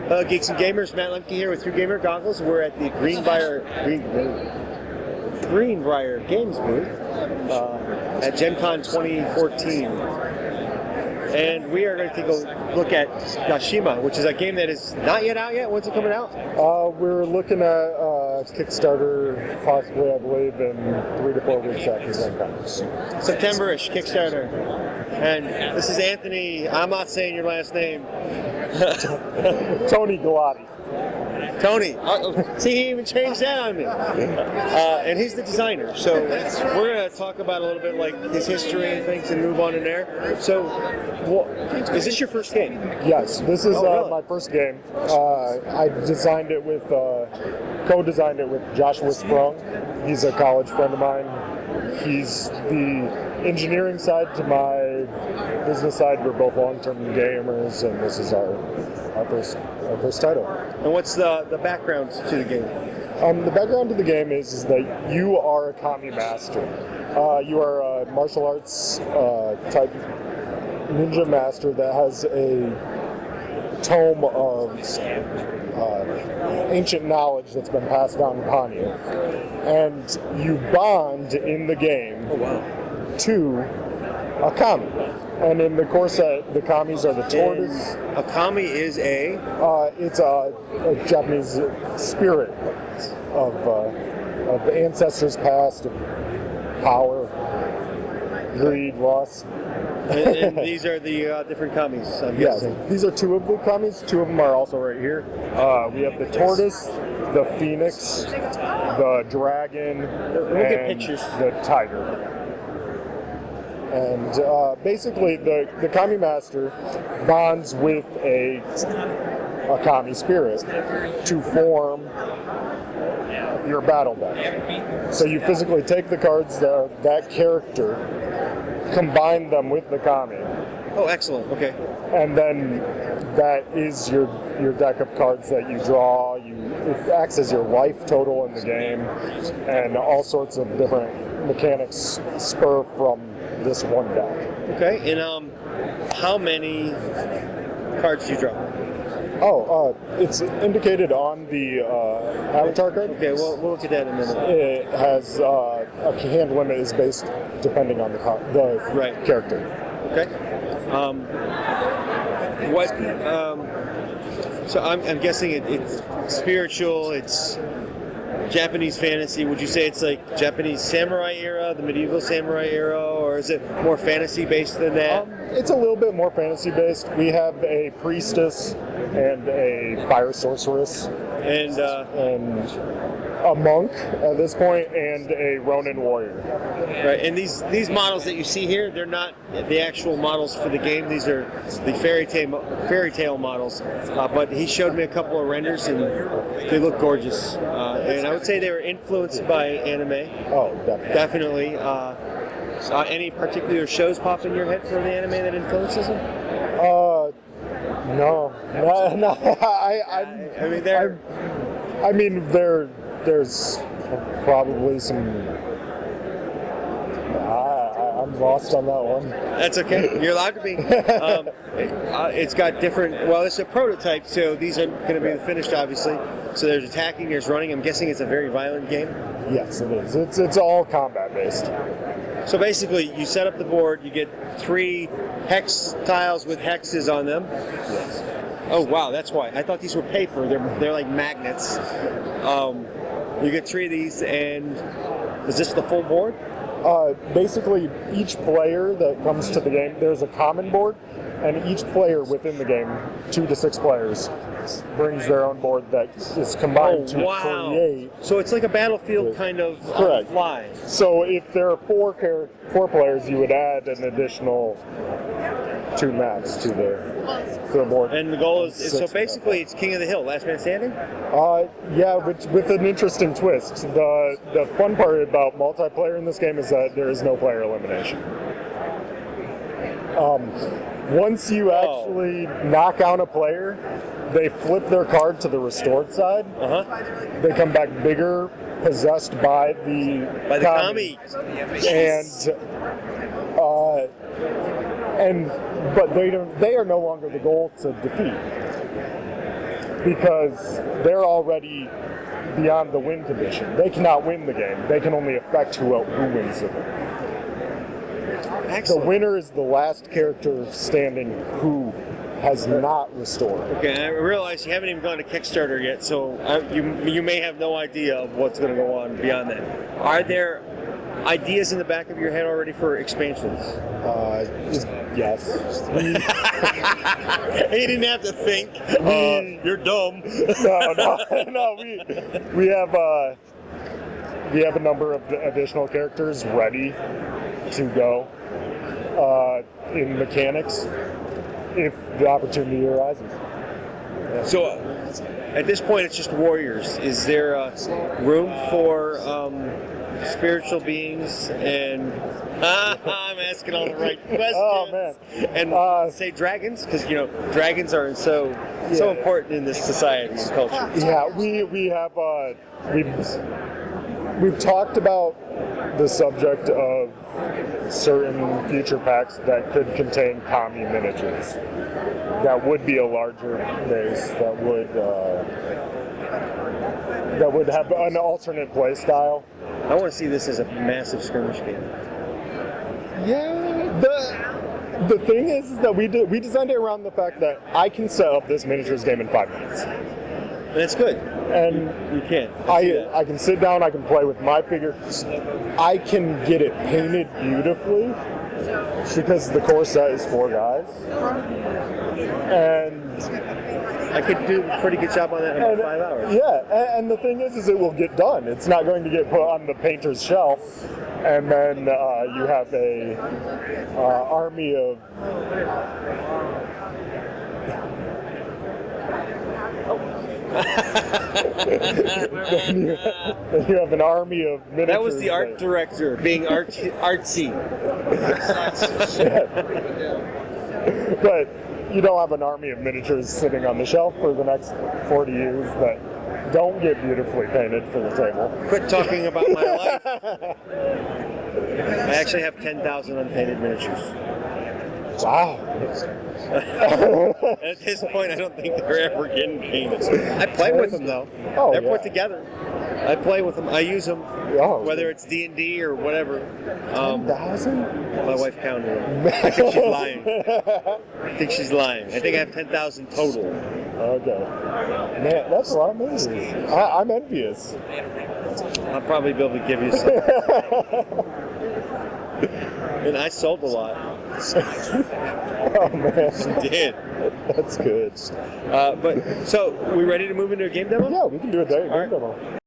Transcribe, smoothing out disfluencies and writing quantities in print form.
Geeks and Gamers, Matt Lemke here with 3Gamer Goggles. We're at the Greenbrier Games booth at Gen Con 2014. And we are going to take a look at Yashima, which is a game that is not yet out yet. When's it coming out? We're looking at Kickstarter, possibly, I believe, in 3 to 4 weeks after Gen Con. September-ish, Kickstarter. And this is Anthony, I'm not saying your last name. Tony Galati. Tony. See, he even changed that on me. And he's the designer. So we're going to talk about a little bit like his history and things and move on in there. So, is this your first game? Yes, this is really? my first game. I designed it with, co-designed it with Joshua Sprung. He's a college friend of mine. He's the engineering side to my business side. We're both long-term gamers, and this is our first title. And what's the background to the game? The background to the game is that you are a kami master. You are a martial arts type ninja master that has a tome of ancient knowledge that's been passed down upon you. And you bond in the game to a kami. And in the course, the kamis are the tortoise. A kami is a? It's a Japanese spirit of ancestors past, of power, greed, lust. And these are the different kamis, I'm guessing. Yes, these are 2 of the kamis. 2 of them are also right here. We have the tortoise, the phoenix, the dragon, and the tiger. And basically, the kami master bonds with a kami spirit to form your battle deck. So you physically take the cards that character, combine them with the kami. Oh, excellent. Okay. And then that is your deck of cards that you draw. It acts as your life total in the game, and all sorts of different mechanics spur from this one deck. Okay. And how many cards do you draw? Oh, it's indicated on the avatar card. Okay, we'll look at that in a minute. It has a hand limit is based depending on the character. Okay. So I'm guessing it's spiritual. It's Japanese fantasy. Would you say it's like Japanese samurai era, the medieval samurai era, or is it more fantasy based than that? It's a little bit more fantasy based. We have a priestess and a fire sorceress, and a monk at this point, and a Ronin warrior. Right, and these models that you see here, they're not the actual models for the game. These are the fairy tale models. But he showed me a couple of renders, and they look gorgeous. And I would say they were influenced by anime. Oh, definitely. Any particular shows pop in your head from the anime that influences them? No. I mean, there's probably some. I'm lost on that one. That's okay. You're allowed to be. It's got different. Well, it's a prototype, so these are going to be the finished, obviously. So there's attacking, there's running. I'm guessing it's a very violent game. Yes, it is. It's all combat based. So basically, you set up the board. You get 3 hex tiles with hexes on them. Yes. Oh wow, that's why. I thought these were paper. They're like magnets. You get 3 of these, and is this the full board? Basically, each player that comes to the game, there's a common board, and each player within the game, 2 to 6 players, brings their own board that is combined to create. So it's like a Battlefield kind of correct. Fly. So if there are 4 players, you would add an additional 2 maps to the board. And the goal is so basically it's King of the Hill, last man standing? Yeah, with an interesting twist. The fun part about multiplayer in this game is that there is no player elimination. Once you actually knock out a player, they flip their card to the restored side. They come back bigger, possessed by the kami. But they are no longer the goal to defeat. because they're already beyond the win condition. They cannot win the game. They can only affect who wins the game. Excellent. The winner is the last character standing who has not restored. Okay, I realize you haven't even gone to Kickstarter yet, so you may have no idea of what's going to go on beyond that. Are there ideas in the back of your head already for expansions? Yes. You didn't have to think. You're dumb. No. We have a number of additional characters ready to go in mechanics if the opportunity arises. So, at this point, it's just warriors. Is there room for spiritual beings and I'm asking all the right questions. Oh man! And say dragons, because dragons are so important in this society and culture. Yeah, we've talked about the subject of certain future packs that could contain kami miniatures. That would be a larger base. That would have an alternate play style. I want to see this as a massive skirmish game. Yeah, the thing is that we designed it around the fact that I can set up this miniatures game in 5 minutes. That's good. And you can. I can sit down, I can play with my figure. I can get it painted beautifully because the core set is 4 guys. And I could do a pretty good job on that in about 5 hours. Yeah, and the thing is it will get done. It's not going to get put on the painter's shelf, and then you have a army of. then you have an army of miniatures. That was the art director being artsy. But you don't have an army of miniatures sitting on the shelf for the next 40 years that don't get beautifully painted for the table. Quit talking about my life. I actually have 10,000 unpainted miniatures. Wow. At this point, I don't think they're ever getting painted. I play with them, though. Oh, they're yeah. put together. I play with them. I use them, whether it's D&D or whatever. 10,000? My wife counted them. I think she's lying. I think I have 10,000 total. Okay. Man, that's a lot of miniatures. I'm envious. I'll probably be able to give you some. And I sold a lot. Oh man, I did. That's good. But so, we ready to move into a game demo? Yeah, we can do a game All right. demo.